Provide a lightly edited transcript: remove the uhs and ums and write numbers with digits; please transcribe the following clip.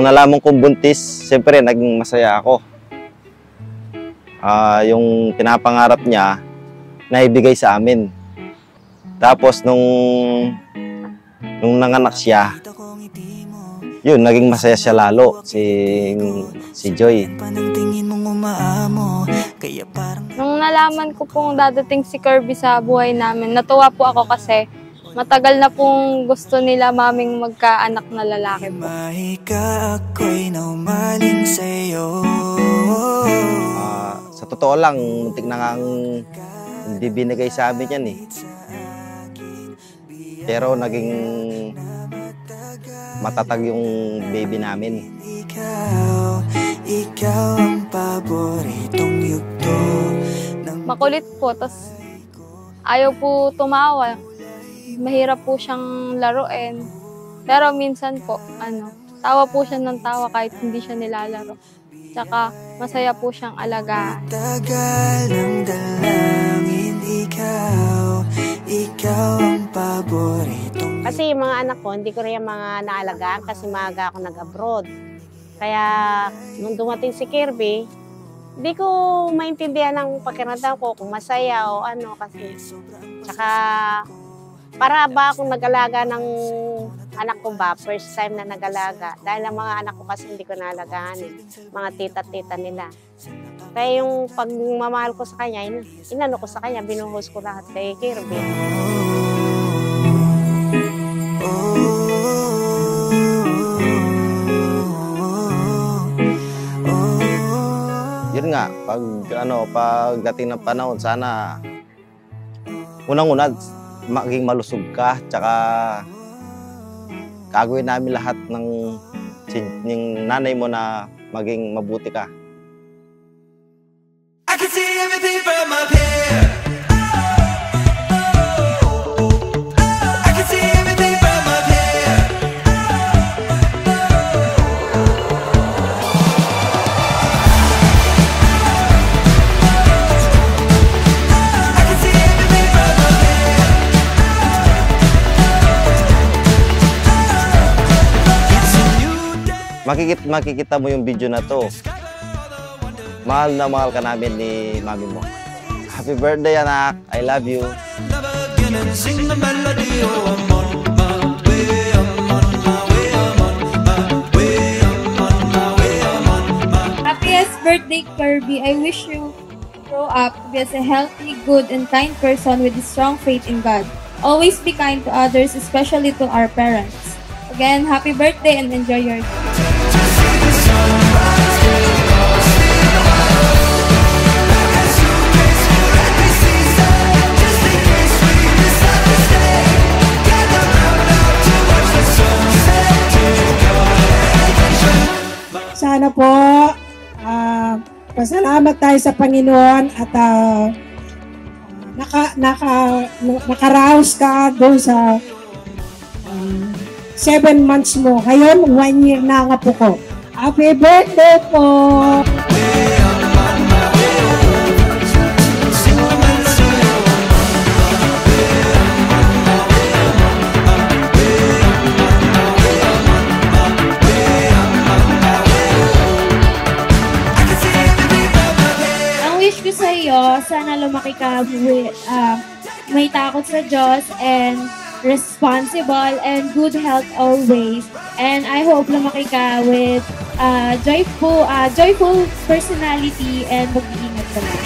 nung nalaman kong buntis, siyempre naging masaya ako. Yung pinapangarap niya, naibigay sa amin. Tapos nung nanganak siya, yun, naging masaya siya lalo, si Joy. Nung nalaman ko pong dadating si Kirby sa buhay namin, natuwa po ako kasi matagal na pong gusto nila maming magkaanak na lalaki po. Sa totoo lang, muntik na ngang hindi binigay sa amin yan eh. Pero naging matatag yung baby namin. Ikaw ang paboritong yugto. Makulit po, tapos ayaw po tumawa. Mahirap po siyang laruin. Pero minsan po, tawa po siya ng tawa kahit hindi siya nilalaro. Tsaka masaya po siyang alagaan. Tagal ng dalangin, ikaw ang paboritong. Kasi yung mga anak ko, hindi ko rin yung mga naalagaan kasi maaga ako nag-abroad. Kaya nung dumating si Kirby, hindi ko maintindihan ang pakiramdam ko kung masaya o ano kasi. Tsaka para ba akong nag-alaga ng anak ko ba, first time na nag-alaga. Dahil ang mga anak ko kasi hindi ko naalagaan eh. Mga tita-tita nila. Kaya yung pagmamahal ko sa kanya, inano ko sa kanya, binuhos ko lahat kay Kirby. Yun nga, pagdating ng panahon, sana unang-una maging malusog ka, tsaka gagawin namin lahat ng nanay mo na maging mabuti ka. I can see everything from up here. I can see everything from up here. I can see everything from up here. It's a new day. Makikita mo yung video na to. Mahal na mahal ka namin ni mami mo. Happy birthday, anak. I love you. Happiest birthday, Kirby. I wish you grow up to be as a healthy, good, and kind person with a strong faith in God. Always be kind to others, especially to our parents. Again, happy birthday and enjoy your day. Sana po pasalamat tayo sa Panginoon at nakaraos ka doon sa 7 months mo. Ngayon, 1 year na nga po ko. Happy birthday po! Sa iyo, sana lumaki ka with may takot sa Diyos and responsible and good health always. And I hope lumaki ka with joyful personality and mag-iingat ka lang.